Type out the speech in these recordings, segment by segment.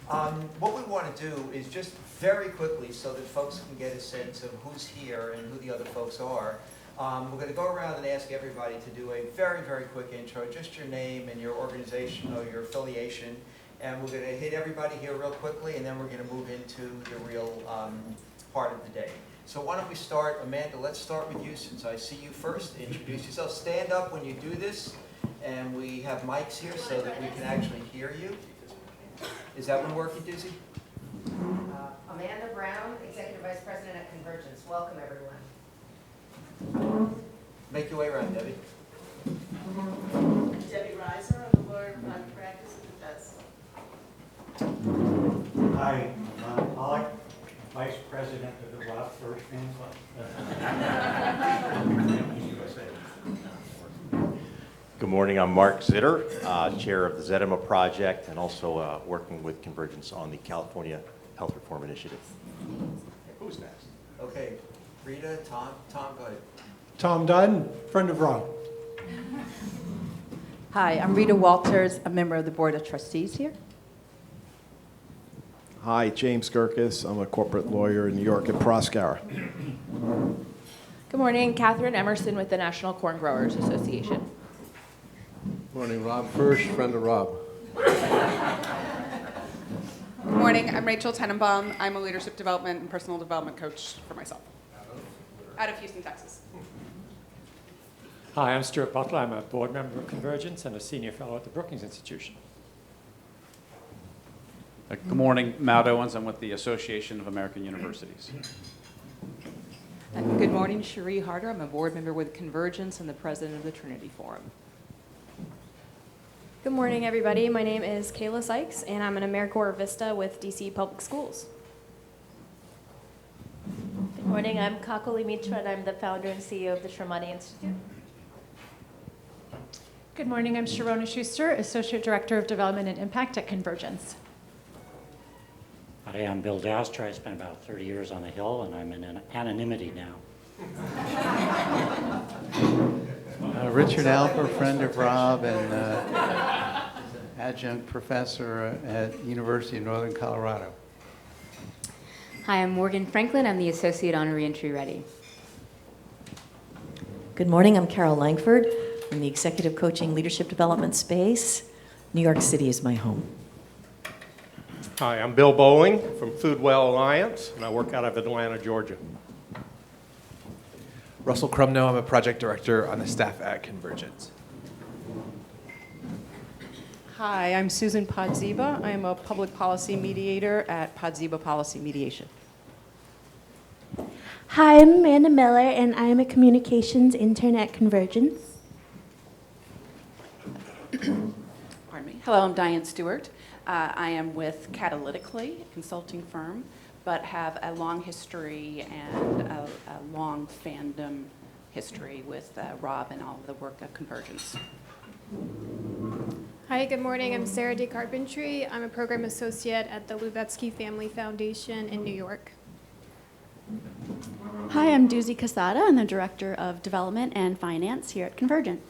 What we want to do is just very quickly, so that folks can get a sense of who's here and who the other folks are. We're going to go around and ask everybody to do a very, very quick intro, just your name and your organization or your affiliation. And we're going to hit everybody here real quickly, and then we're going to move into the real part of the day. So why don't we start, Amanda, let's start with you since I see you first. Introduce yourself. Stand up when you do this, and we have mics here so that we can actually hear you. Is that one working, Dizzy? Amanda Brown, Executive Vice President at Convergence. Welcome, everyone. Make your way around, Debbie. Debbie Reiser, on the Board of Private Practice at the Hi, I'm Ron Pollock, Vice President of the Rob First Fan Club. Good morning, I'm Mark Zitter, Chair of the Zedema Project, and also working with Convergence on the California Health Reform Initiative. Who's next? Okay, Rita, Tom, go ahead. Tom Dunn, friend of Rob. Hi, I'm Rita Walters, a member of the Board of Trustees here. Hi, James Gerkes. I'm a corporate lawyer in New York at Proskauer. Good morning, Catherine Emerson with the National Corn Growers Association. Morning, Rob First, friend of Rob. Good morning, I'm Rachel Tenenbaum. I'm a leadership development and personal development coach for myself. Out of Houston, Texas. Hi, I'm Stuart Butler. I'm a board member of Convergence and a senior fellow at the Brookings Institution. Good morning, Matt Owens. I'm with the Association of American Universities. Good morning, Cherie Harder. I'm a board member with Convergence and the president of the Trinity Forum. Good morning, everybody. My name is Kayla Sykes, and I'm an AmeriCorps Vista with DC Public Schools. Good morning. I'm Kakuli Mitra, and I'm the founder and CEO of the Sharmani Institute. Good morning. I'm Sharona Schuster, Associate Director of Development and Impact at Convergence. Hi, I'm Bill Dastra. I spent about 30 years on the Hill, and I'm in anonymity now. Richard Alper, friend of Rob and adjunct professor at University of Northern Colorado. Hi, I'm Morgan Franklin. I'm the Associate on Reentry Ready. Good morning. I'm Carol Langford in the Executive Coaching Leadership Development space. New York City is my home. Hi, I'm Bill Bowling from Foodwell Alliance, and I work out of Atlanta, Georgia. Russell Crumno, I'm a project director on the staff at Convergence. Hi, I'm Susan Podziba. I'm a public policy mediator at Podziba Policy Mediation. Hi, I'm Amanda Miller, and I am a communications intern at Convergence. Pardon me. Hello, I'm Diane Stewart. I am with Catalytically, a consulting firm, but have a long history and a long fandom history with Rob and all of the work of Convergence. Hi, good morning. I'm Sarah DeCarpentry. I'm a program associate at the Lubetsky Family Foundation in New York. Hi, I'm Doozy Casada. I'm the Director of Development and Finance here at Convergence.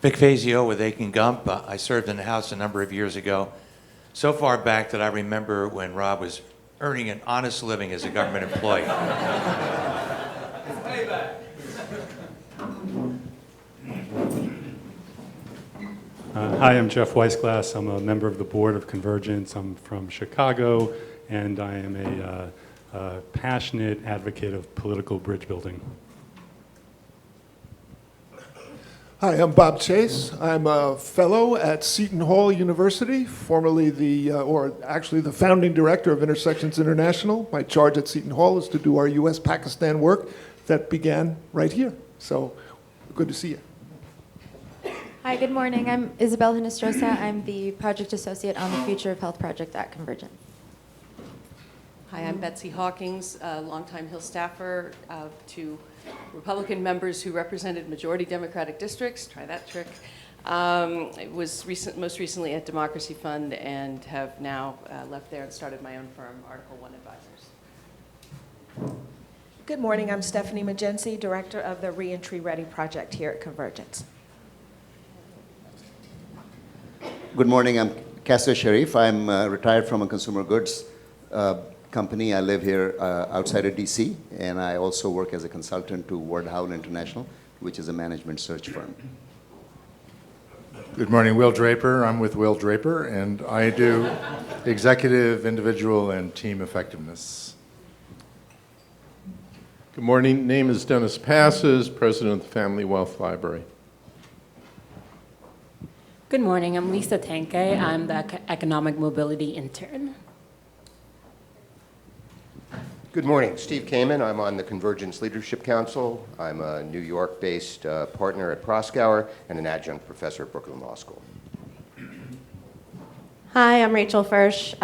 Vic Fazio with Aiken Gump. I served in the House a number of years ago, so far back that I remember when Rob was earning an honest living as a government employee. Hi, I'm Jeff Weisglass. I'm a member of the board of Convergence. I'm from Chicago, and I am a passionate advocate of political bridge building. Hi, I'm Bob Chase. I'm a fellow at Seton Hall University, formerly actually the founding director of Intersections International. My charge at Seton Hall is to do our U.S.-Pakistan work that began right here. So good to see you. Hi, good morning. I'm Isabel Hinestrosa. I'm the project associate on the Future of Health project at Convergence. Hi, I'm Betsy Hawkins, a longtime Hill staffer to Republican members who represented majority Democratic districts. Try that trick. I was most recently at Democracy Fund and have now left there and started my own firm, Article 1 Advisors. Good morning. I'm Stephanie Magenzi, Director of the Reentry Ready Project here at Convergence. Good morning. I'm Kasser Sharif. I'm retired from a consumer goods company. I live here outside of DC, and I also work as a consultant to Ward Howell International, which is a management search firm. Good morning, Will Draper. I'm with Will Draper, and I do executive, individual, and team effectiveness. Good morning. Name is Dennis Passes, president of the Family Wealth Library. Good morning. I'm Lisa Tanke. I'm the economic mobility intern. Good morning. Steve Kamen. I'm on the Convergence Leadership Council. I'm a New York-based partner at Proskauer and an adjunct professor at Brooklyn Law School. Hi, I'm Rachel Fersch,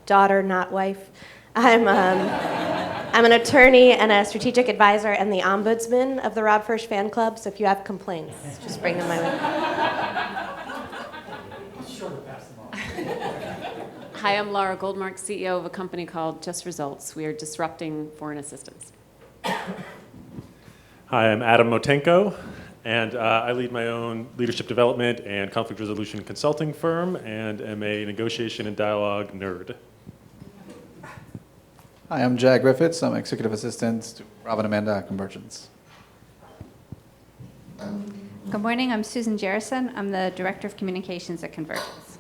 daughter, not wife. I'm an attorney and a strategic advisor and the ombudsman of the Rob Fersch fan club, so if you have complaints, just bring them my way. Hi, I'm Laura Goldmark, CEO of a company called Just Results. We are disrupting foreign assistance. Hi, I'm Adam Motenko, and I lead my own leadership development and conflict resolution consulting firm and am a negotiation and dialogue nerd. Hi, I'm Jack Griffiths. I'm executive assistant to Rob and Amanda at Convergence. Good morning. I'm Susan Jerrison. I'm the director of communications at Convergence.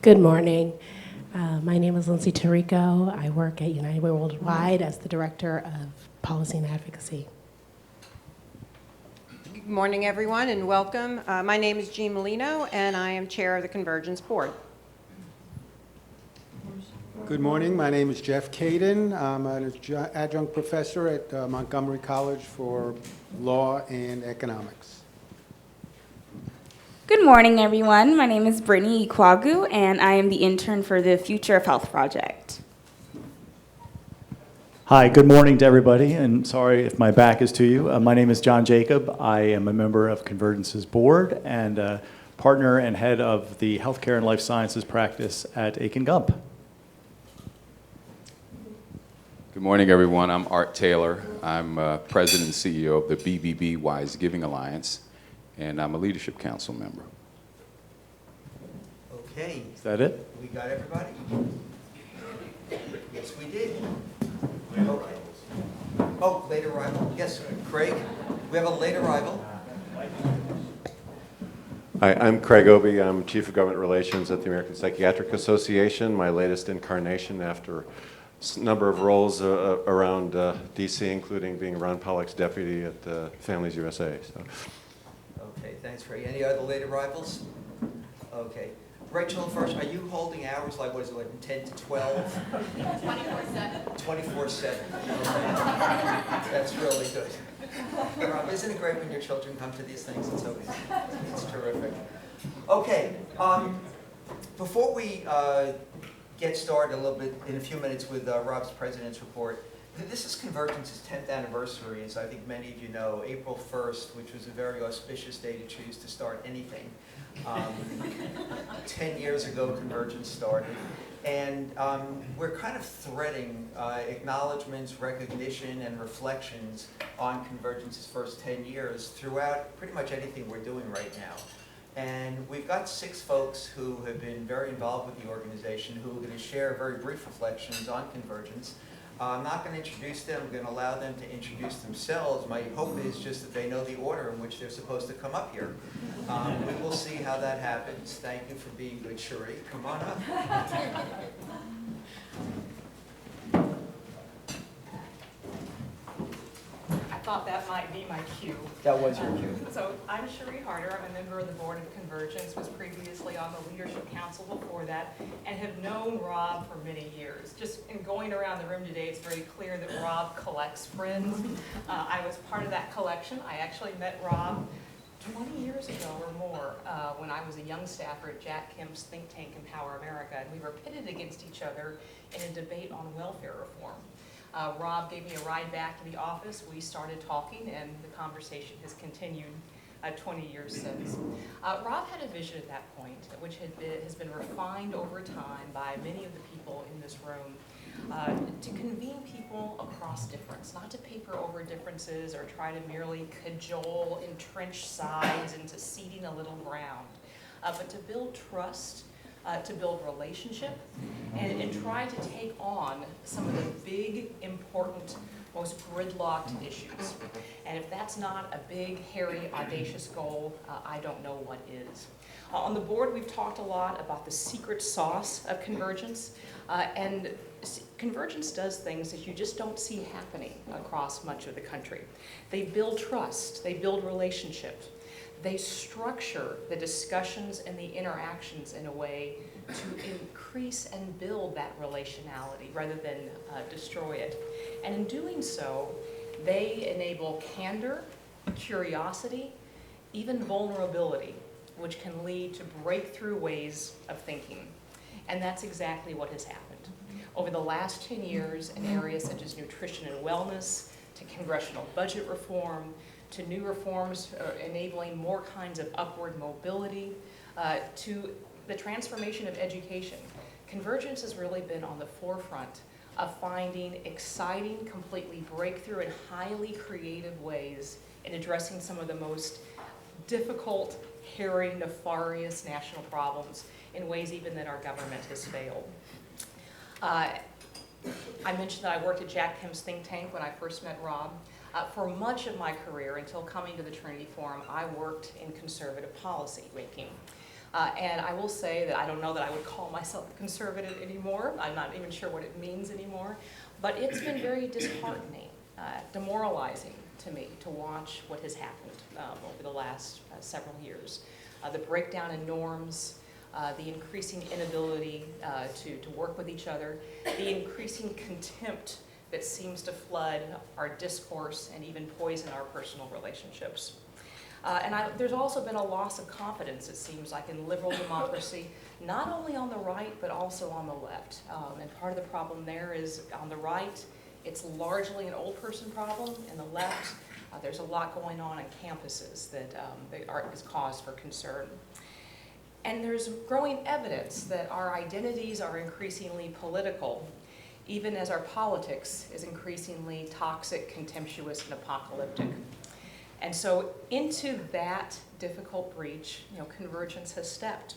Good morning. My name is Lindsay Tirico. I work at United Way Worldwide as the Director of Policy and Advocacy. Good morning, everyone, and welcome. My name is Jean Molino, and I am Chair of the Convergence Board. Good morning. My name is Jeff Caden. I'm an adjunct professor at Montgomery College for Law and Economics. Good morning, everyone. My name is Brittany Ikwagu, and I am the intern for the Future of Health Project. Hi, good morning to everybody, and sorry if my back is to you. My name is John Jacob. I am a member of Convergence's board and partner and head of the healthcare and life sciences practice at Aiken Gump. Good morning, everyone. I'm Art Taylor. I'm president and CEO of the BBB Wise Giving Alliance, and I'm a leadership council member. Okay. Is that it? We got everybody? Yes, we did. Okay. Oh, late arrival. Yes, Craig. We have a late arrival. Hi, I'm Craig Obie. I'm Chief of Government Relations at the American Psychiatric Association, my latest incarnation after a number of roles around DC, including being Ron Pollock's deputy at Families USA. So. Okay, thanks, Craig. Any other late arrivals? Okay. Rachel, first, are you holding hours like, what is it, like 10 to 12? 24/7. 24/7. Okay. That's really good. Rob, isn't it great when your children come to these things? It's terrific. Okay, before we get started a little bit in a few minutes with Rob's President's Report, this is Convergence's 10th anniversary, as I think many of you know, April 1st, which was a very auspicious day to choose to start anything. 10 years ago, Convergence started. And we're kind of threading acknowledgments, recognition, and reflections on Convergence's first 10 years throughout pretty much anything we're doing right now. And we've got 6 folks who have been very involved with the organization who are going to share very brief reflections on Convergence. I'm not going to introduce them. I'm going to allow them to introduce themselves. My hope is just that they know the order in which they're supposed to come up here. We will see how that happens. Thank you for being good, Cherie. Come on up. I thought that might be my cue. That was your cue. So I'm Cherie Harder. I'm a member of the board of Convergence, was previously on the leadership council before that, and have known Rob for many years. Just in going around the room today, it's very clear that Rob collects friends. I was part of that collection. I actually met Rob 20 years ago or more when I was a young staffer at Jack Kemp's think tank Empower America, and we were pitted against each other in a debate on welfare reform. Rob gave me a ride back to the office. We started talking, and the conversation has continued 20 years since. Rob had a vision at that point, which has been refined over time by many of the people in this room, to convene people across difference, not to paper over differences or try to merely cajole entrenched sides into ceding a little ground, but to build trust, to build relationship, and try to take on some of the big, important, most gridlocked issues. And if that's not a big, hairy, audacious goal, I don't know what is. On the board, we've talked a lot about the secret sauce of convergence, and convergence does things that you just don't see happening across much of the country. They build trust, they build relationships, they structure the discussions and the interactions in a way to increase and build that relationality rather than destroy it. And in doing so, they enable candor, curiosity, even vulnerability, which can lead to breakthrough ways of thinking. And that's exactly what has happened. Over the last 10 years, in areas such as nutrition and wellness, to congressional budget reform, to new reforms enabling more kinds of upward mobility, to the transformation of education, convergence has really been on the forefront of finding exciting, completely breakthrough and highly creative ways in addressing some of the most difficult, hairy, nefarious national problems in ways even that our government has failed. I mentioned that I worked at Jack Kim's think tank when I first met Rob. For much of my career, until coming to the Trinity Forum, I worked in conservative policy making. And I will say that I don't know that I would call myself a conservative anymore. I'm not even sure what it means anymore. But it's been very disheartening, demoralizing to me to watch what has happened over the last several years. The breakdown in norms, the increasing inability to work with each other, the increasing contempt that seems to flood our discourse and even poison our personal relationships. There's also been a loss of confidence, it seems like, in liberal democracy, not only on the right, but also on the left. And part of the problem there is on the right, it's largely an old person problem. In the left, there's a lot going on campuses that is cause for concern. And there's growing evidence that our identities are increasingly political, even as our politics is increasingly toxic, contemptuous, and apocalyptic. And so into that difficult breach, convergence has stepped.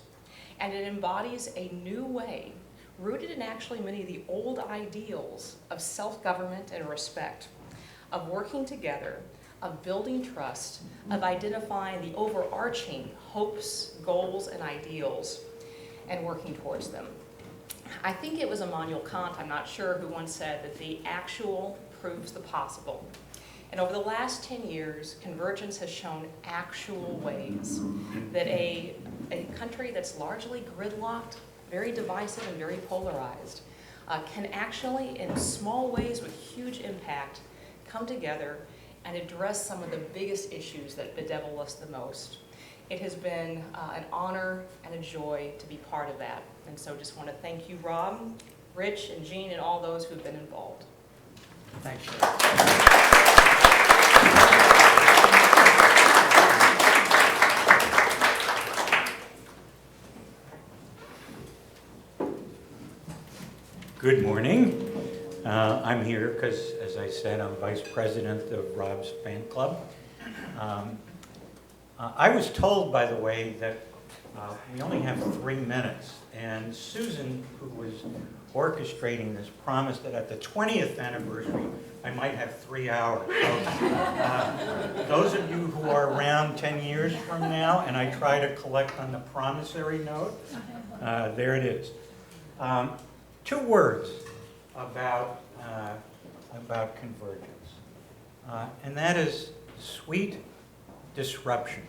And it embodies a new way, rooted in actually many of the old ideals of self-government and respect, of working together, of building trust, of identifying the overarching hopes, goals, and ideals, and working towards them. I think it was Immanuel Kant, I'm not sure, who once said that the actual proves the possible. And over the last 10 years, convergence has shown actual ways that a country that's largely gridlocked, very divisive and very polarized, can actually, in small ways with huge impact, come together and address some of the biggest issues that bedevil us the most. It has been an honor and a joy to be part of that. And so just want to thank you, Rob, Rich, and Jean, and all those who've been involved. Thanks. Good morning. I'm here because, as I said, I'm vice president of Rob's fan club. I was told, by the way, that we only have 3 minutes, and Susan, who was orchestrating this, promised that at the 20th anniversary, I might have 3 hours. So, those of you who are around 10 years from now, and I try to collect on the promissory note, there it is. 2 words about convergence, and that is sweet disruption.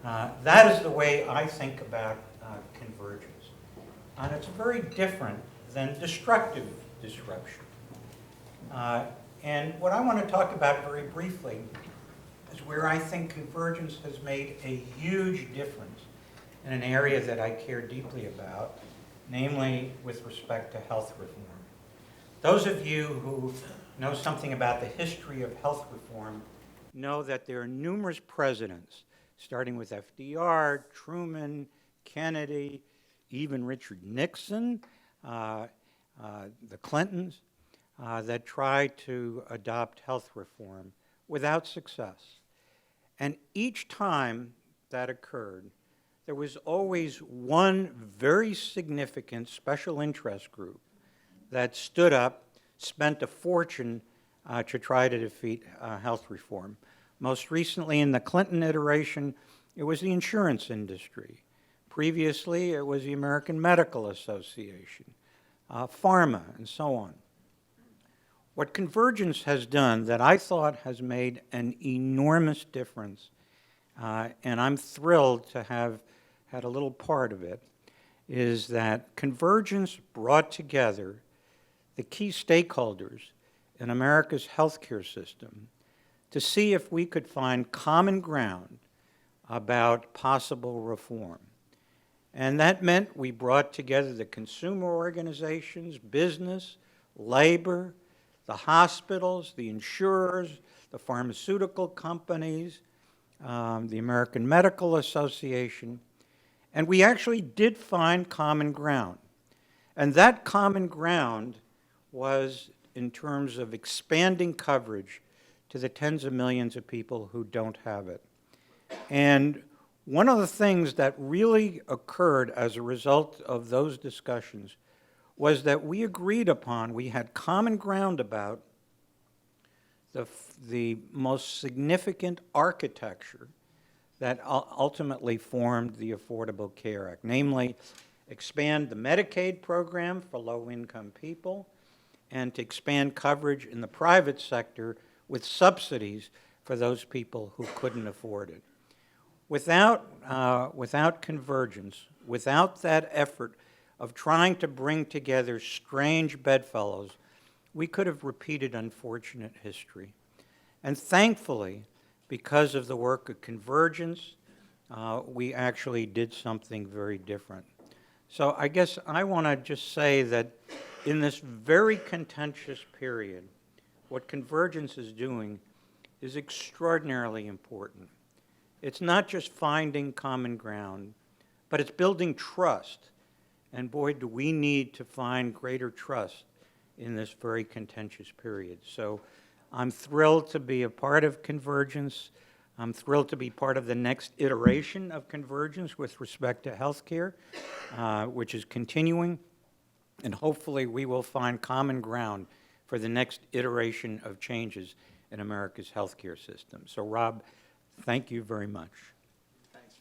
That is the way I think about convergence. And it's very different than destructive disruption. And what I want to talk about very briefly is where I think convergence has made a huge difference in an area that I care deeply about, namely with respect to health reform. Those of you who know something about the history of health reform know that there are numerous presidents, starting with FDR, Truman, Kennedy, even Richard Nixon, the Clintons, that tried to adopt health reform without success. And each time that occurred, there was always one very significant special interest group that stood up, spent a fortune to try to defeat health reform. Most recently in the Clinton iteration, it was the insurance industry. Previously, it was the American Medical Association, pharma, and so on. What Convergence has done that I thought has made an enormous difference, and I'm thrilled to have had a little part of it, is that Convergence brought together the key stakeholders in America's healthcare system to see if we could find common ground about possible reform. And that meant we brought together the consumer organizations, business, labor, the hospitals, the insurers, the pharmaceutical companies, the American Medical Association, and we actually did find common ground. And that common ground was in terms of expanding coverage to the tens of millions of people who don't have it. And one of the things that really occurred as a result of those discussions was that we agreed upon, we had common ground about the most significant architecture that ultimately formed the Affordable Care Act, namely expand the Medicaid program for low-income people and to expand coverage in the private sector with subsidies for those people who couldn't afford it. Without Convergence, without that effort of trying to bring together strange bedfellows, we could have repeated unfortunate history. And thankfully, because of the work of Convergence, we actually did something very different. So I guess I want to just say that in this very contentious period, what Convergence is doing is extraordinarily important. It's not just finding common ground, but it's building trust. And boy, do we need to find greater trust in this very contentious period. So I'm thrilled to be a part of Convergence. I'm thrilled to be part of the next iteration of Convergence with respect to healthcare, which is continuing. And hopefully we will find common ground for the next iteration of changes in America's healthcare system. So Rob, thank you very much. Thanks.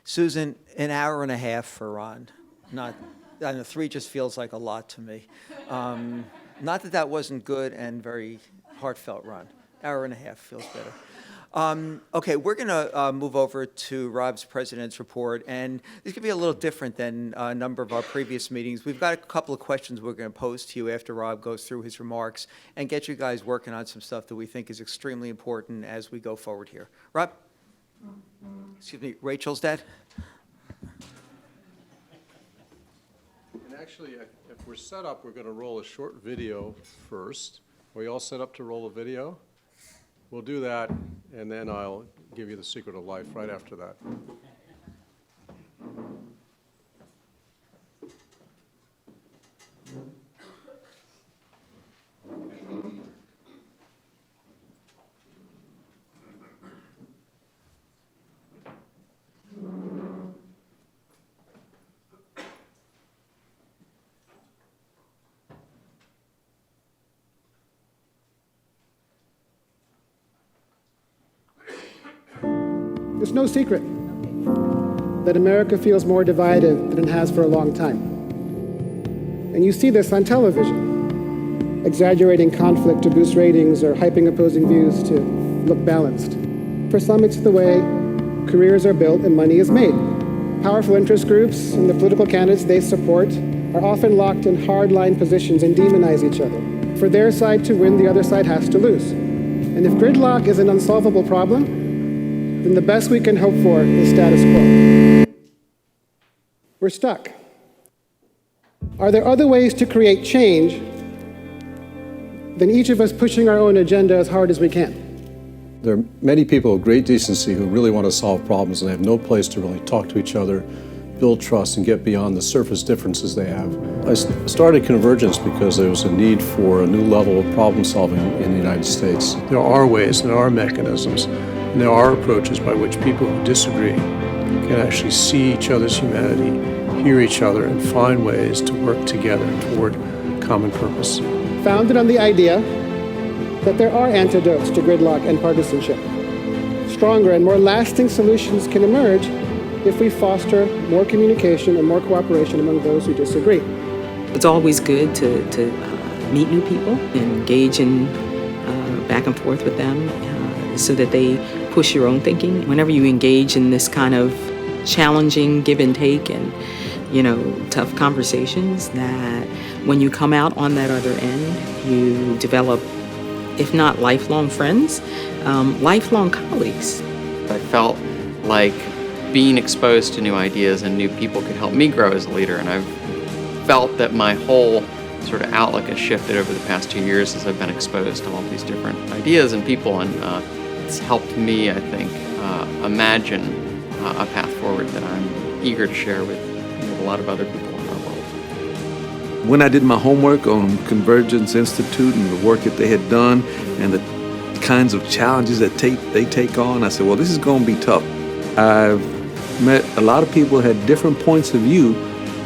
Susan, an hour and a half for Ron. I know 3 just feels like a lot to me. Not that that wasn't good and very heartfelt, Ron. Hour and a half feels better. Okay, we're going to move over to Rob's President's Report, and this could be a little different than a number of our previous meetings. We've got a couple of questions we're going to pose to you after Rob goes through his remarks and get you guys working on some stuff that we think is extremely important as we go forward here. Rob? Excuse me, Rachel's dad? And actually, if we're set up, we're going to roll a short video first. Are we all set up to roll a video? We'll do that, and then I'll give you the secret of life right after that. It's no secret that America feels more divided than it has for a long time. And you see this on television, exaggerating conflict to boost ratings or hyping opposing views to look balanced. For some, it's the way careers are built and money is made. Powerful interest groups and the political candidates they support are often locked in hard-line positions and demonize each other. For their side to win, the other side has to lose. And if gridlock is an unsolvable problem, then the best we can hope for is status quo. We're stuck. Are there other ways to create change than each of us pushing our own agenda as hard as we can? There are many people of great decency who really want to solve problems and they have no place to really talk to each other, build trust and get beyond the surface differences they have. I started Convergence because there was a need for a new level of problem solving in the United States. There are ways, and there are mechanisms, and there are approaches by which people who disagree can actually see each other's humanity, hear each other, and find ways to work together toward common purpose. Founded on the idea that there are antidotes to gridlock and partisanship. Stronger and more lasting solutions can emerge if we foster more communication and more cooperation among those who disagree. It's always good to meet new people and engage in back and forth with them so that they push your own thinking. Whenever you engage in this kind of challenging give and take and, tough conversations, that when you come out on that other end, you develop, if not lifelong friends, lifelong colleagues. I felt like being exposed to new ideas and new people could help me grow as a leader, and I've felt that my whole sort of outlook has shifted over the past 2 years as I've been exposed to all these different ideas and people, and it's helped me, I think, imagine a path forward that I'm eager to share with a lot of other people in our world. When I did my homework on Convergence Institute and the work that they had done and the kinds of challenges that they take on, I said, well, this is going to be tough. I've met a lot of people who had different points of view,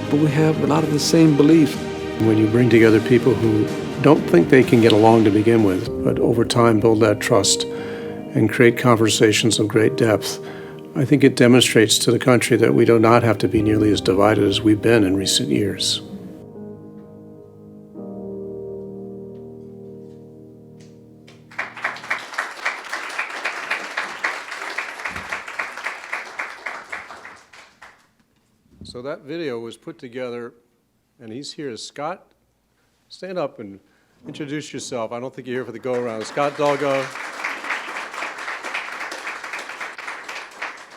but we have a lot of the same beliefs. When you bring together people who don't think they can get along to begin with, but over time build that trust and create conversations of great depth, I think it demonstrates to the country that we do not have to be nearly as divided as we've been in recent years. So that video was put together, and he's here. Scott, stand up and introduce yourself. I don't think you're here for the go-around. Scott Dalgo.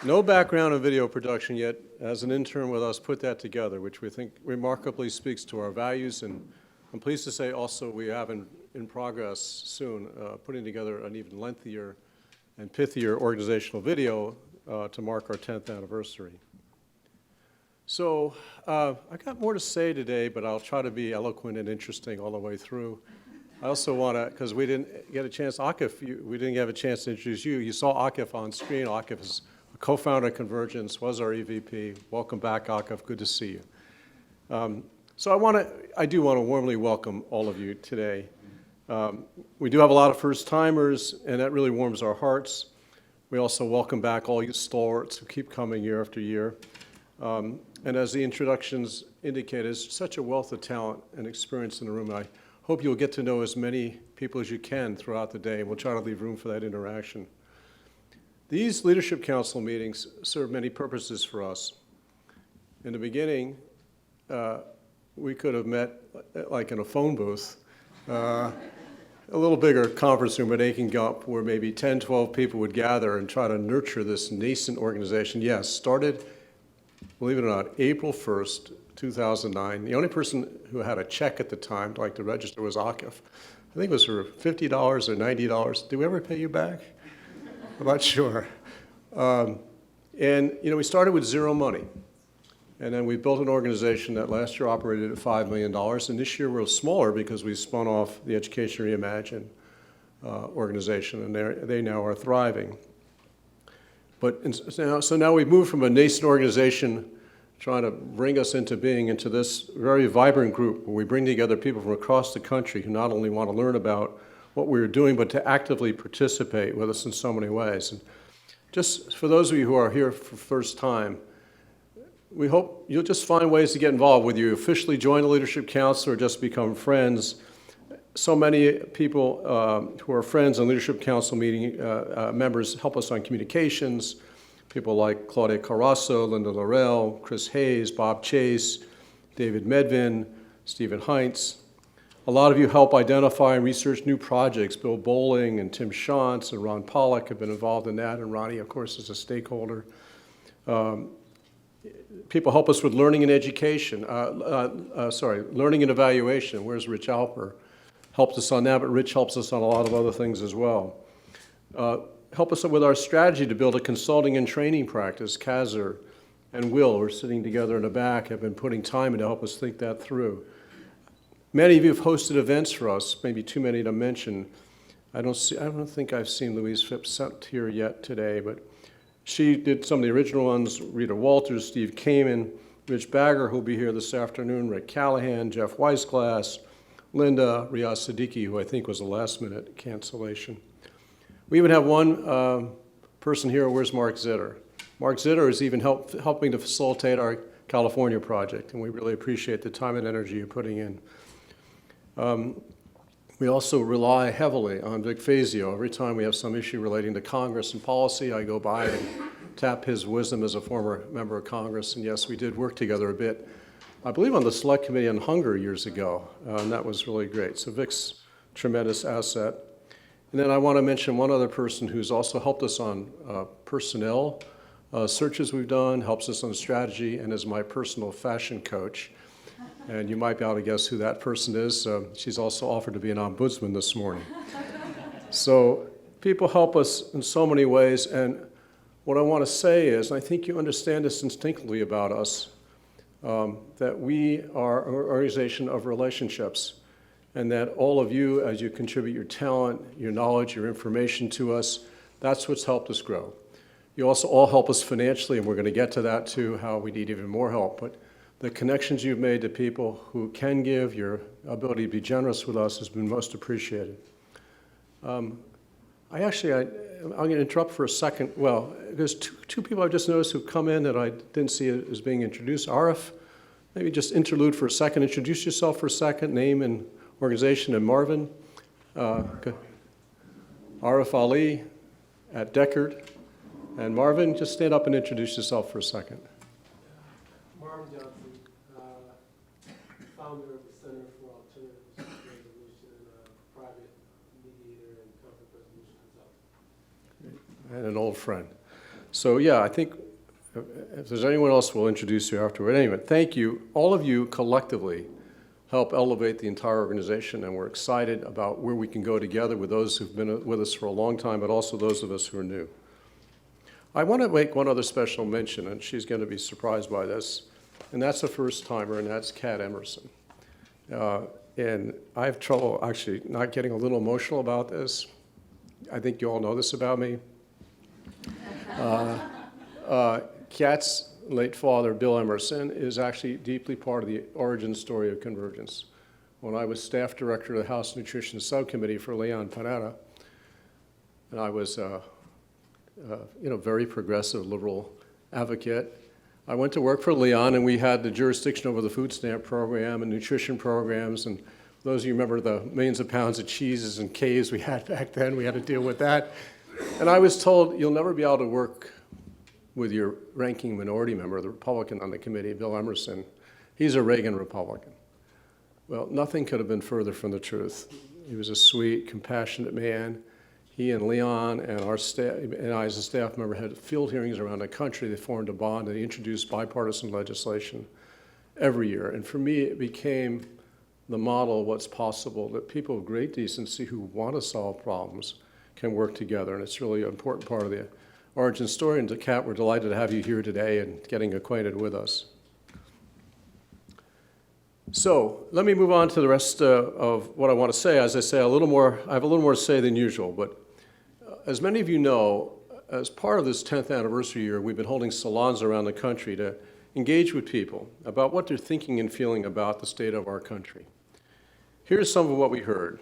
No background in video production yet. As an intern with us, put that together, which we think remarkably speaks to our values. And I'm pleased to say also we have in progress soon putting together an even lengthier and pithier organizational video to mark our 10th anniversary. So I got more to say today, but I'll try to be eloquent and interesting all the way through. I also want to, because we didn't get a chance, Akif, we didn't have a chance to introduce you. You saw Akif on screen. Akif is a co-founder of Convergence, was our EVP. Welcome back, Akif. Good to see you. So I do want to warmly welcome all of you today. We do have a lot of first-timers, and that really warms our hearts. We also welcome back all you stalwarts who keep coming year after year. And as the introductions indicate, there's such a wealth of talent and experience in the room. I hope you'll get to know as many people as you can throughout the day, and we'll try to leave room for that interaction. These Leadership Council meetings serve many purposes for us. In the beginning, we could have met like in a phone booth, a little bigger conference room at Aiken Gump where maybe 10, 12 people would gather and try to nurture this nascent organization. Yes, started, believe it or not, April 1st, 2009. The only person who had a check at the time, like to register, was Akif. I think it was for $50 or $90. Did we ever pay you back? I'm not sure. And we started with zero money. And then we built an organization that last year operated at $5 million. And this year we're smaller because we spun off the Education Reimagined organization, and they now are thriving. But so now we've moved from a nascent organization trying to bring us into being into this very vibrant group where we bring together people from across the country who not only want to learn about what we're doing, but to actively participate with us in so many ways. And just for those of you who are here for the first time, we hope you'll just find ways to get involved, whether you officially join the Leadership Council or just become friends. So many people who are friends and Leadership Council meeting members help us on communications. People like Claudia Carrasso, Linda Laurel, Chris Hayes, Bob Chase, David Medvin, Stephen Heinz. A lot of you help identify and research new projects. Bill Bowling and Tim Shantz and Ron Pollack have been involved in that, and Ronnie, of course, is a stakeholder. People help us with learning and education, learning and evaluation. Where's Rich Alper? Helped us on that, but Rich helps us on a lot of other things as well. Help us with our strategy to build a consulting and training practice. Kaiser and Will, who are sitting together in the back, have been putting time in to help us think that through. Many of you have hosted events for us, maybe too many to mention. I don't think I've seen Louise Phipps sent here yet today, but she did some of the original ones. Rita Walters, Steve Kamen, Rich Bagger, who'll be here this afternoon, Rick Callahan, Jeff Weisglass, Linda, Riaz Siddiqui, who I think was a last-minute cancellation. We even have one person here. Where's Mark Zitter? Mark Zitter is even helping to facilitate our California project, and we really appreciate the time and energy you're putting in. We also rely heavily on Vic Fazio. Every time we have some issue relating to Congress and policy, I go by and tap his wisdom as a former member of Congress. And yes, we did work together a bit, I believe on the Select Committee on Hunger years ago, and that was really great. So Vic's a tremendous asset. And then I want to mention one other person who's also helped us on personnel searches we've done, helps us on strategy, and is my personal fashion coach. And you might be able to guess who that person is. She's also offered to be an ombudsman this morning. So people help us in so many ways. And what I want to say is, and I think you understand this instinctively about us, that we are an organization of relationships. And that all of you, as you contribute your talent, your knowledge, your information to us, that's what's helped us grow. You also all help us financially, and we're going to get to that too, how we need even more help. But the connections you've made to people who can give, your ability to be generous with us has been most appreciated. I'm going to interrupt for a second. Well, there's two people I've just noticed who've come in that I didn't see as being introduced. Arif, maybe just interlude for a second. Introduce yourself for a second, name and organization. And Marvin, Arif Ali at Deckard. And Marvin, just stand up and introduce yourself for a second. Marvin Johnson, founder of the Center for Alternative Resolution, private mediator and conflict resolution consultant. And an old friend. So yeah, I think if there's anyone else, we'll introduce you afterward. Anyway, thank you. All of you collectively help elevate the entire organization, and we're excited about where we can go together with those who've been with us for a long time, but also those of us who are new. I want to make one other special mention, and she's going to be surprised by this, and that's a first-timer, and that's Kat Emerson. And I have trouble actually not getting a little emotional about this. I think you all know this about me. Kat's late father, Bill Emerson, is actually deeply part of the origin story of Convergence. When I was staff director of the House Nutrition Subcommittee for Leon Panetta, and I was very progressive liberal advocate. I went to work for Leon, and we had the jurisdiction over the food stamp program and nutrition programs. And those of you remember the millions of pounds of cheeses and caves we had back then, we had to deal with that. And I was told, you'll never be able to work with your ranking minority member, the Republican on the committee, Bill Emerson. He's a Reagan Republican. Well, nothing could have been further from the truth. He was a sweet, compassionate man. He and Leon and our staff, and I as a staff member, had field hearings around the country. They formed a bond and they introduced bipartisan legislation every year. And for me, it became the model of what's possible, that people of great decency who want to solve problems can work together. And it's really an important part of the origin story. And Kat, we're delighted to have you here today and getting acquainted with us. So let me move on to the rest of what I want to say. As I say, I have a little more to say than usual, but as many of you know, as part of this 10th anniversary year, we've been holding salons around the country to engage with people about what they're thinking and feeling about the state of our country. Here's some of what we heard.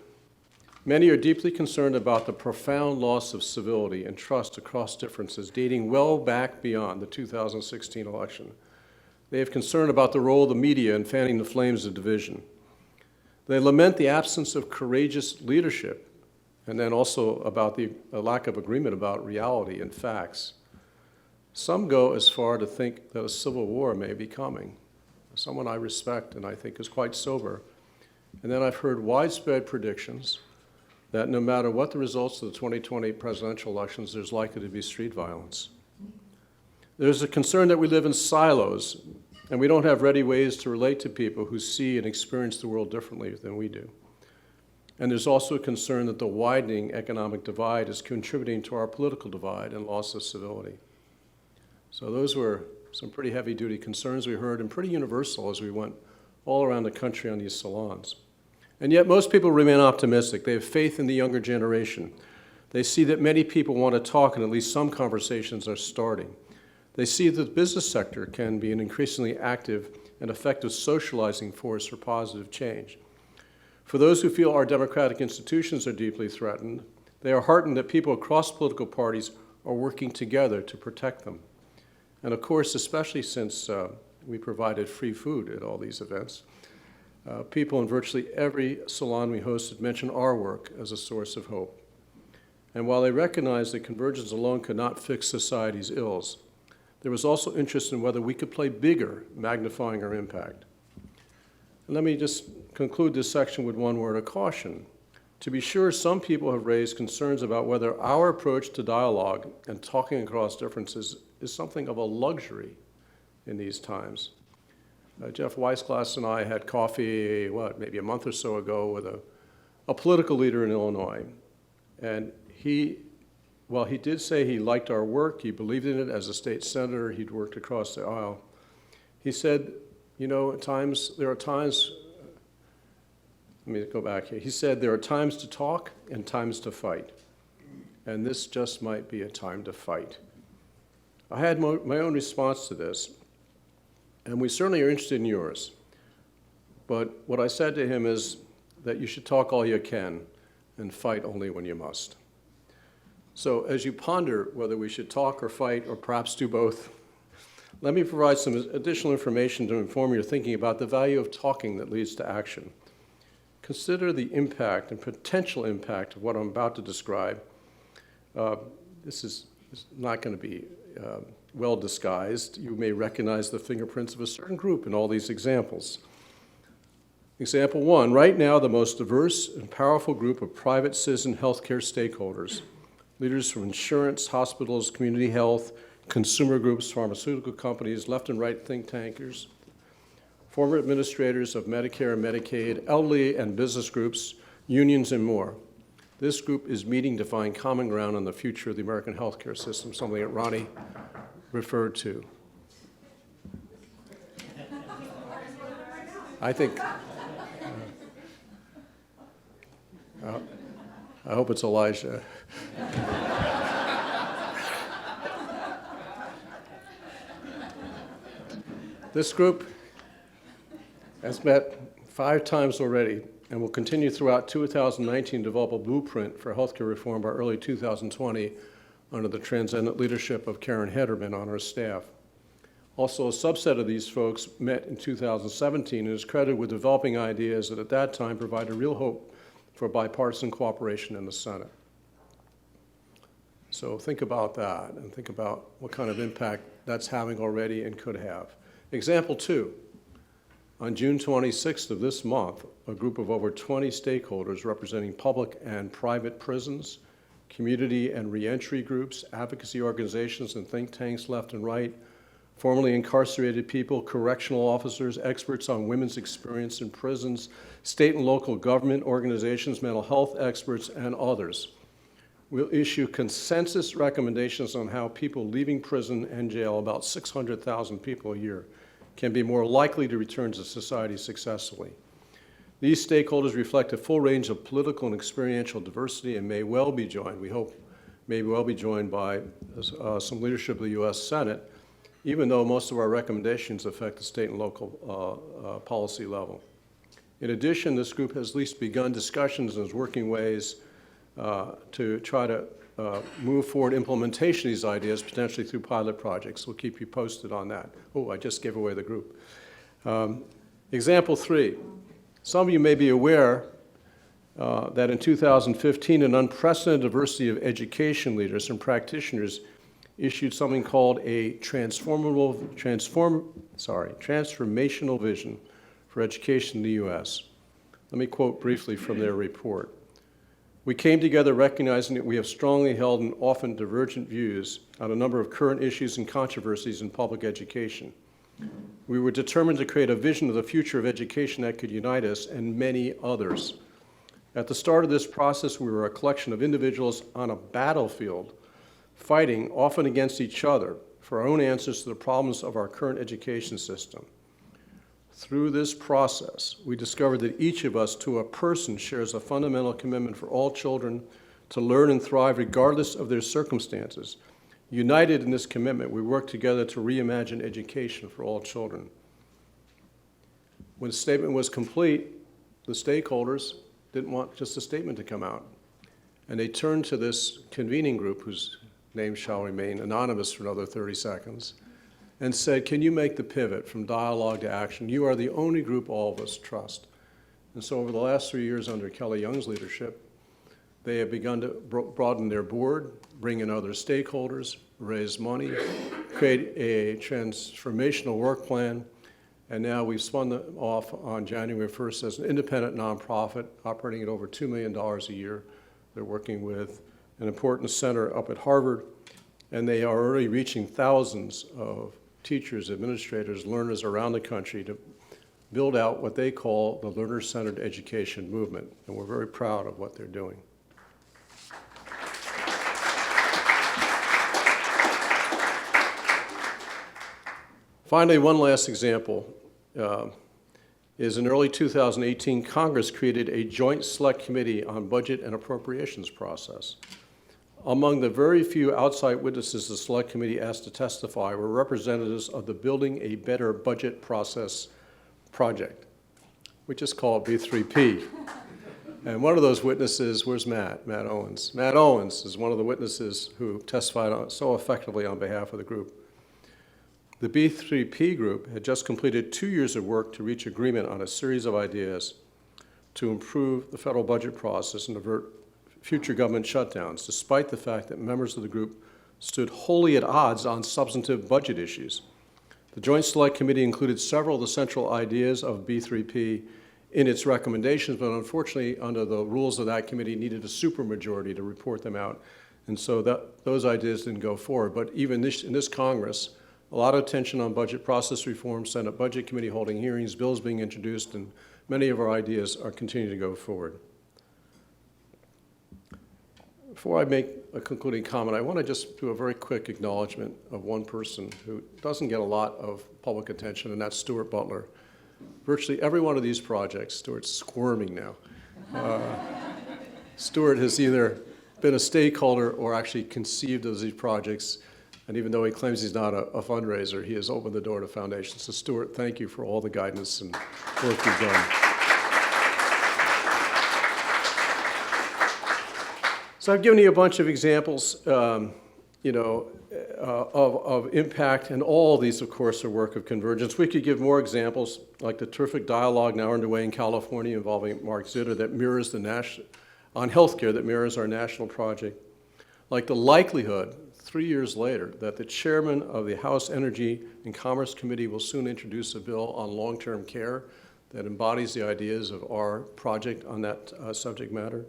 Many are deeply concerned about the profound loss of civility and trust across differences dating well back beyond the 2016 election. They have concern about the role of the media in fanning the flames of division. They lament the absence of courageous leadership, and then also about the lack of agreement about reality and facts. Some go as far to think that a civil war may be coming. Someone I respect and I think is quite sober. And then I've heard widespread predictions that no matter what the results of the 2020 presidential elections, there's likely to be street violence. There's a concern that we live in silos, and we don't have ready ways to relate to people who see and experience the world differently than we do. And there's also a concern that the widening economic divide is contributing to our political divide and loss of civility. So those were some pretty heavy-duty concerns we heard, and pretty universal as we went all around the country on these salons. And yet most people remain optimistic. They have faith in the younger generation. They see that many people want to talk, and at least some conversations are starting. They see that the business sector can be an increasingly active and effective socializing force for positive change. For those who feel our democratic institutions are deeply threatened, they are heartened that people across political parties are working together to protect them. And of course, especially since we provided free food at all these events, people in virtually every salon we hosted mention our work as a source of hope. And while they recognized that convergence alone could not fix society's ills, there was also interest in whether we could play bigger, magnifying our impact. And let me just conclude this section with one word of caution. To be sure, some people have raised concerns about whether our approach to dialogue and talking across differences is something of a luxury in these times. Jeff Weisglass and I had coffee, maybe a month or so ago with a political leader in Illinois. And while he did say he liked our work, he believed in it as a state senator, he'd worked across the aisle. He said, you know, there are times, let me go back here. He said, there are times to talk and times to fight. And this just might be a time to fight. I had my own response to this, and we certainly are interested in yours. But what I said to him is that you should talk all you can and fight only when you must. So as you ponder whether we should talk or fight or perhaps do both, let me provide some additional information to inform your thinking about the value of talking that leads to action. Consider the impact and potential impact of what I'm about to describe. This is not going to be well disguised. You may recognize the fingerprints of a certain group in all these examples. Example one, right now the most diverse and powerful group of private citizen healthcare stakeholders, leaders from insurance, hospitals, community health, consumer groups, pharmaceutical companies, left and right think tankers, former administrators of Medicare and Medicaid, elderly and business groups, unions, and more. This group is meeting to find common ground on the future of the American healthcare system, something that Ronnie referred to. I think, I hope it's Elijah. This group has met 5 times already and will continue throughout 2019 to develop a blueprint for healthcare reform by early 2020 under the transcendent leadership of Karen Hederman on our staff. Also, a subset of these folks met in 2017 and is credited with developing ideas that at that time provided real hope for bipartisan cooperation in the Senate. So think about that and think about what kind of impact that's having already and could have. Example 2, on June 26th of this month, a group of over 20 stakeholders representing public and private prisons, community and reentry groups, advocacy organizations and think tanks left and right, formerly incarcerated people, correctional officers, experts on women's experience in prisons, state and local government organizations, mental health experts, and others will issue consensus recommendations on how people leaving prison and jail, about 600,000 people a year, can be more likely to return to society successfully. These stakeholders reflect a full range of political and experiential diversity and may well be joined, we hope, may well be joined by some leadership of the U.S. Senate, even though most of our recommendations affect the state and local policy level. In addition, this group has at least begun discussions and is working ways to try to move forward implementation of these ideas, potentially through pilot projects. We'll keep you posted on that. Oh, I just gave away the group. Example 3. Some of you may be aware that in 2015, an unprecedented diversity of education leaders and practitioners issued something called a transformational vision for education in the U.S. Let me quote briefly from their report. We came together recognizing that we have strongly held and often divergent views on a number of current issues and controversies in public education. We were determined to create a vision of the future of education that could unite us and many others. At the start of this process, we were a collection of individuals on a battlefield, fighting often against each other for our own answers to the problems of our current education system. Through this process, we discovered that each of us to a person shares a fundamental commitment for all children to learn and thrive regardless of their circumstances. United in this commitment, we work together to reimagine education for all children. When the statement was complete, the stakeholders didn't want just a statement to come out. And they turned to this convening group, whose name shall remain anonymous for another 30 seconds, and said, can you make the pivot from dialogue to action? You are the only group all of us trust. And so over the last 3 years under Kelly Young's leadership, they have begun to broaden their board, bring in other stakeholders, raise money, create a transformational work plan, and now we've spun them off on January 1st as an independent nonprofit operating at over $2 million a year. They're working with an important center up at Harvard, and they are already reaching thousands of teachers, administrators, learners around the country to build out what they call the learner-centered education movement, and we're very proud of what they're doing. Finally, one last example is in early 2018, Congress created a joint select committee on budget and appropriations process. Among the very few outside witnesses the select committee asked to testify were representatives of the Building a Better Budget Process project, which is called B3P. And one of those witnesses, where's Matt? Matt Owens. Matt Owens is one of the witnesses who testified so effectively on behalf of the group. The B3P group had just completed 2 years of work to reach agreement on a series of ideas to improve the federal budget process and avert future government shutdowns, despite the fact that members of the group stood wholly at odds on substantive budget issues. The Joint Select Committee included several of the central ideas of B3P in its recommendations, but unfortunately, under the rules of that committee, needed a supermajority to report them out. And so those ideas didn't go forward. But even in this Congress, a lot of attention on budget process reform, Senate Budget Committee holding hearings, bills being introduced, and many of our ideas are continuing to go forward. Before I make a concluding comment, I want to just do a very quick acknowledgement of one person who doesn't get a lot of public attention, and that's Stuart Butler. Virtually every one of these projects, Stuart's squirming now. Stuart has either been a stakeholder or actually conceived of these projects. And even though he claims he's not a fundraiser, he has opened the door to foundations. So Stuart, thank you for all the guidance and work you've done. So I've given you a bunch of examples, of impact, and all these, of course, are work of Convergence. We could give more examples, like the terrific dialogue now underway in California involving Mark Zitter that mirrors on healthcare that mirrors our national project. Like the likelihood, 3 years later, that the chairman of the House Energy and Commerce Committee will soon introduce a bill on long-term care that embodies the ideas of our project on that subject matter.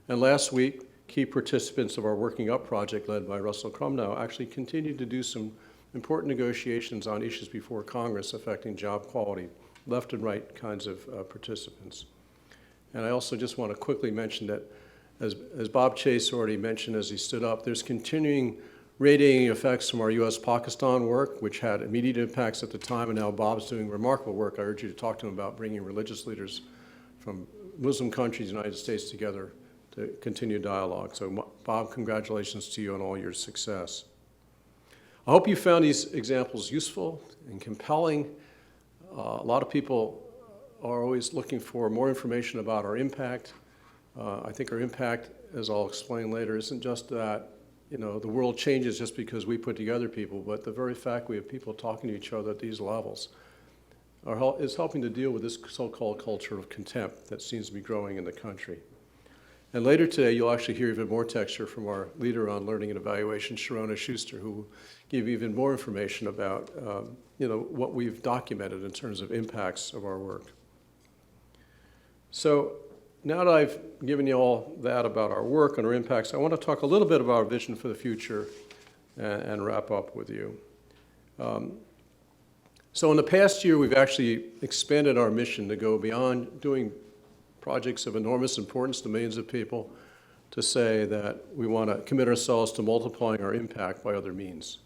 And last week, key participants of our Working Up project, led by Russell Crumnow, actually continued to do some important negotiations on issues before Congress affecting job quality, left and right kinds of participants. And I also just want to quickly mention that, as Bob Chase already mentioned as he stood up, there's continuing radiating effects from our U.S.-Pakistan work, which had immediate impacts at the time, and now Bob's doing remarkable work. I urge you to talk to him about bringing religious leaders from Muslim countries, United States, together to continue dialogue. So, Bob, congratulations to you on all your success. I hope you found these examples useful and compelling. A lot of people are always looking for more information about our impact. I think our impact, as I'll explain later, isn't just that the world changes just because we put together people, but the very fact we have people talking to each other at these levels is helping to deal with this so-called culture of contempt that seems to be growing in the country. And later today, you'll actually hear even more texture from our leader on learning and evaluation, Sharona Schuster, who will give even more information about what we've documented in terms of impacts of our work. So now that I've given you all that about our work and our impacts, I want to talk a little bit about our vision for the future and wrap up with you. So in the past year, we've actually expanded our mission to go beyond doing projects of enormous importance to millions of people to say that we want to commit ourselves to multiplying our impact by other means.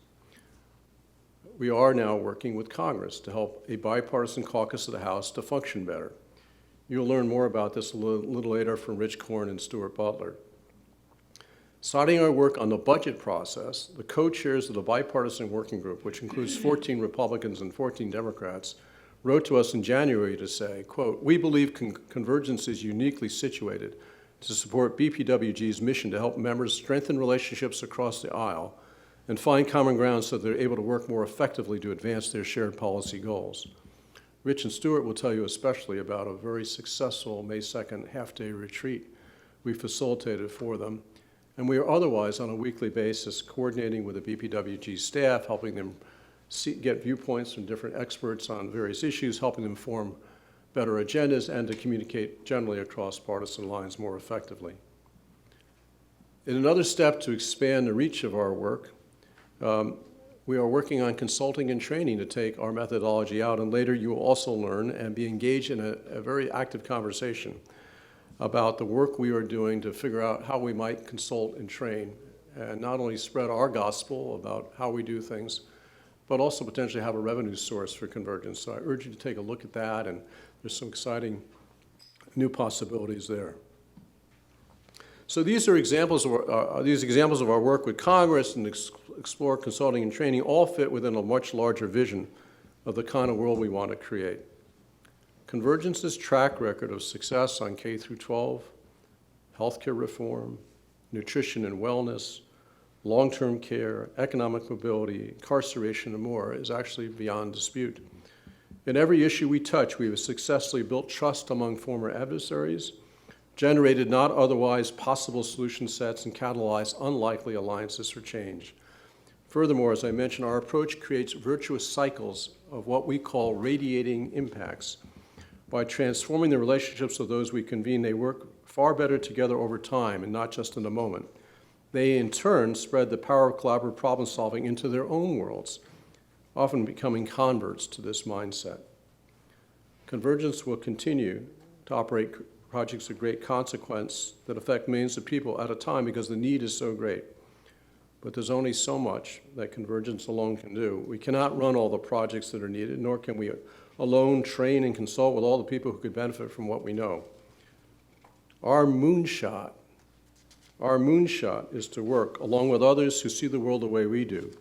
we are now working with Congress to help a bipartisan caucus of the House to function better. You'll learn more about this a little later from Rich Korn and Stuart Butler. Starting our work on the budget process, the co-chairs of the bipartisan working group, which includes 14 Republicans and 14 Democrats, wrote to us in January to say, quote, "We believe Convergence is uniquely situated to support BPWG's mission to help members strengthen relationships across the aisle and find common ground so they're able to work more effectively to advance their shared policy goals." Rich and Stuart will tell you especially about a very successful May 2nd half-day retreat we facilitated for them. And we are otherwise, on a weekly basis, coordinating with the BPWG staff, helping them get viewpoints from different experts on various issues, helping them form better agendas, and to communicate generally across partisan lines more effectively. In another step to expand the reach of our work, we are working on consulting and training to take our methodology out, and later you will also learn and be engaged in a very active conversation about the work we are doing to figure out how we might consult and train and not only spread our gospel about how we do things, but also potentially have a revenue source for Convergence. So I urge you to take a look at that, and there's some exciting new possibilities there. So these are examples of our work with Congress and Explore Consulting and Training all fit within a much larger vision of the kind of world we want to create. Convergence's track record of success on K through 12, healthcare reform, nutrition and wellness, long-term care, economic mobility, incarceration, and more is actually beyond dispute. In every issue we touch, we have successfully built trust among former adversaries, generated not otherwise possible solution sets, and catalyzed unlikely alliances for change. Furthermore, as I mentioned, our approach creates virtuous cycles of what we call radiating impacts. By transforming the relationships of those we convene, they work far better together over time and not just in the moment. They, in turn, spread the power of collaborative problem solving into their own worlds, often becoming converts to this mindset. Convergence will continue to operate projects of great consequence that affect millions of people at a time because the need is so great. But there's only so much that Convergence alone can do. We cannot run all the projects that are needed, nor can we alone train and consult with all the people who could benefit from what we know. Our moonshot is to work, along with others who see the world the way we do,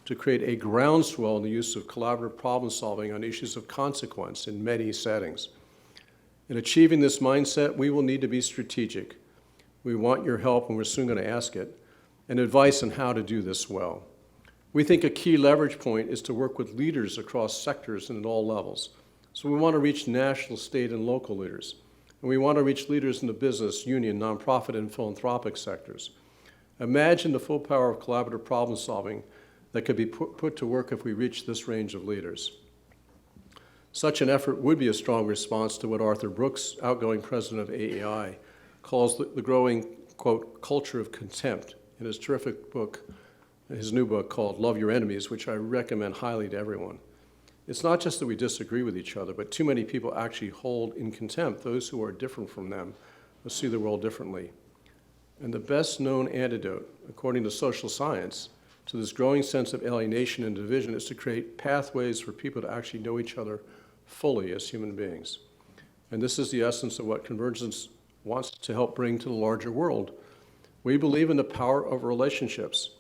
to create a groundswell in the use of collaborative problem solving on issues of consequence in many settings. In achieving this mindset, we will need to be strategic. We want your help, and we're soon going to ask it, and advice on how to do this well. We think a key leverage point is to work with leaders across sectors and at all levels. So we want to reach national, state, and local leaders. And we want to reach leaders in the business, union, nonprofit, and philanthropic sectors. Imagine the full power of collaborative problem solving that could be put to work if we reach this range of leaders. Such an effort would be a strong response to what Arthur Brooks, outgoing president of AEI, calls the growing, quote, culture of contempt in his terrific book, his new book called Love Your Enemies, which I recommend highly to everyone. It's not just that we disagree with each other, but too many people actually hold in contempt those who are different from them, who see the world differently. And the best known antidote, according to social science, to this growing sense of alienation and division is to create pathways for people to actually know each other fully as human beings. And this is the essence of what Convergence wants to help bring to the larger world. We believe in the power of relationships.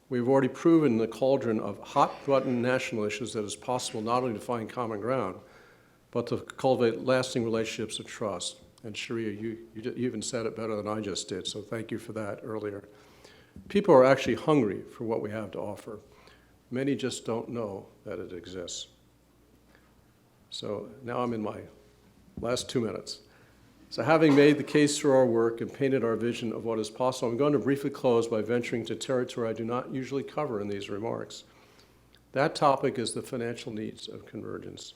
We've already proven in the cauldron of hot-button national issues that it's possible not only to find common ground, but to cultivate lasting relationships of trust. And Sharia, you even said it better than I just did, so thank you for that earlier. People are actually hungry for what we have to offer. Many just don't know that it exists. So now I'm in my last 2 minutes. So having made the case through our work and painted our vision of what is possible, I'm going to briefly close by venturing to territory I do not usually cover in these remarks. That topic is the financial needs of Convergence.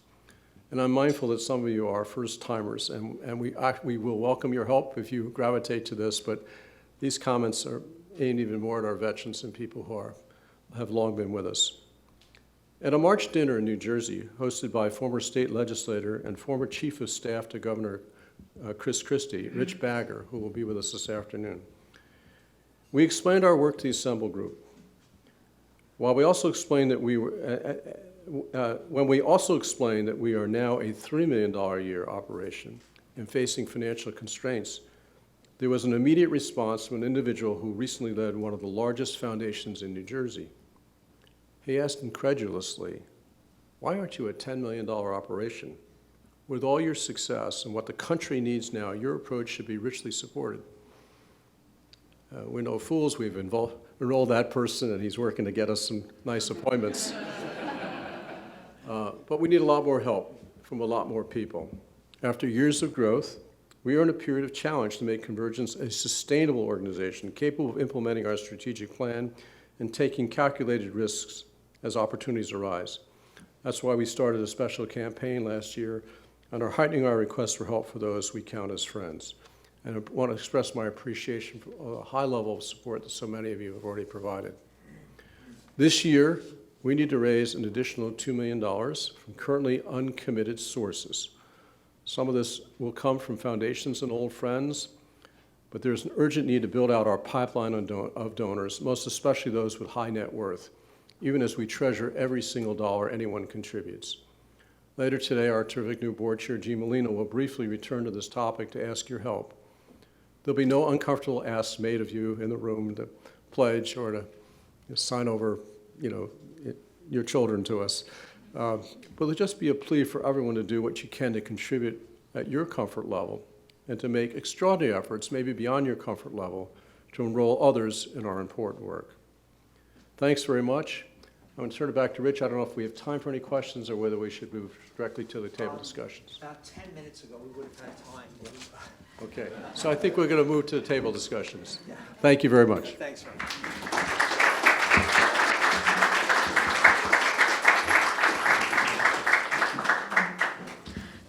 And I'm mindful that some of you are first-timers, and we will welcome your help if you gravitate to this, but these comments are aimed even more at our veterans and people who have long been with us. At a March dinner in New Jersey, hosted by former state legislator and former chief of staff to Governor Chris Christie, Rich Bagger, who will be with us this afternoon, we explained our work to the assembled group. While we also explained that when we also explained that we are now a $3 million a year operation and facing financial constraints, there was an immediate response from an individual who recently led one of the largest foundations in New Jersey. He asked incredulously, "Why aren't you a $10 million operation? With all your success and what the country needs now, your approach should be richly supported." We're no fools. We've enrolled that person, and he's working to get us some nice appointments. But we need a lot more help from a lot more people. After years of growth, we are in a period of challenge to make Convergence a sustainable organization capable of implementing our strategic plan and taking calculated risks as opportunities arise. That's why we started a special campaign last year and are heightening our requests for help for those we count as friends. And I want to express my appreciation for a high level of support that so many of you have already provided. This year, we need to raise an additional $2 million from currently uncommitted sources. Some of this will come from foundations and old friends, but there's an urgent need to build out our pipeline of donors, most especially those with high net worth, even as we treasure every single dollar anyone contributes. Later today, our terrific new board chair, Jean Molina, will briefly return to this topic to ask your help. There'll be no uncomfortable asks made of you in the room to pledge or to sign over, your children to us. But it'll just be a plea for everyone to do what you can to contribute at your comfort level and to make extraordinary efforts, maybe beyond your comfort level, to enroll others in our important work. Thanks very much. I'm going to turn it back to Rich. I don't know if we have time for any questions or whether we should move directly to the table discussions. About 10 minutes ago, we would have had time. Okay, so I think we're going to move to the table discussions. Thank you very much. Thanks, sir.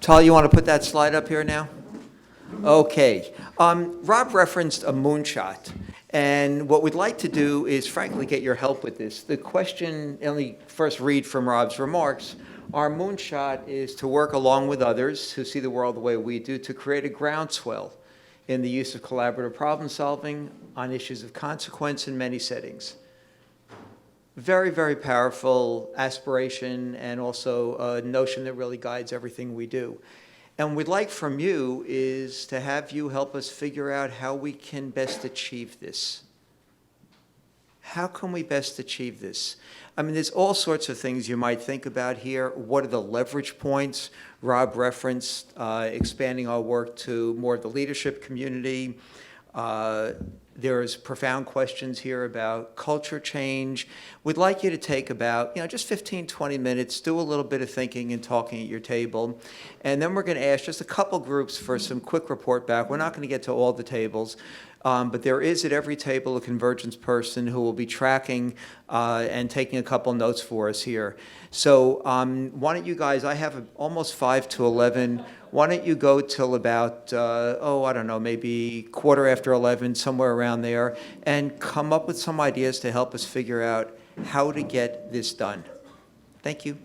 Tal, you want to put that slide up here now? Okay. Rob referenced a moonshot. And what we'd like to do is, frankly, get your help with this. The question, let me first read from Rob's remarks. Our moonshot is to work along with others who see the world the way we do to create a groundswell in the use of collaborative problem solving on issues of consequence in many settings. Very, very powerful aspiration and also a notion that really guides everything we do. And what we'd like from you is to have you help us figure out how we can best achieve this. How can we best achieve this? I mean, there's all sorts of things you might think about here. What are the leverage points? Rob referenced expanding our work to more of the leadership community. There's profound questions here about culture change. We'd like you to take about, just 15, 20 minutes, do a little bit of thinking and talking at your table. And then we're going to ask just a couple groups for some quick report back. We're not going to get to all the tables, but there is at every table a Convergence person who will be tracking and taking a couple notes for us here. So why don't you guys, I have almost 5 to 11. Why don't you go till about, I don't know, maybe 11:15, somewhere around there, and come up with some ideas to help us figure out how to get this done. Thank you.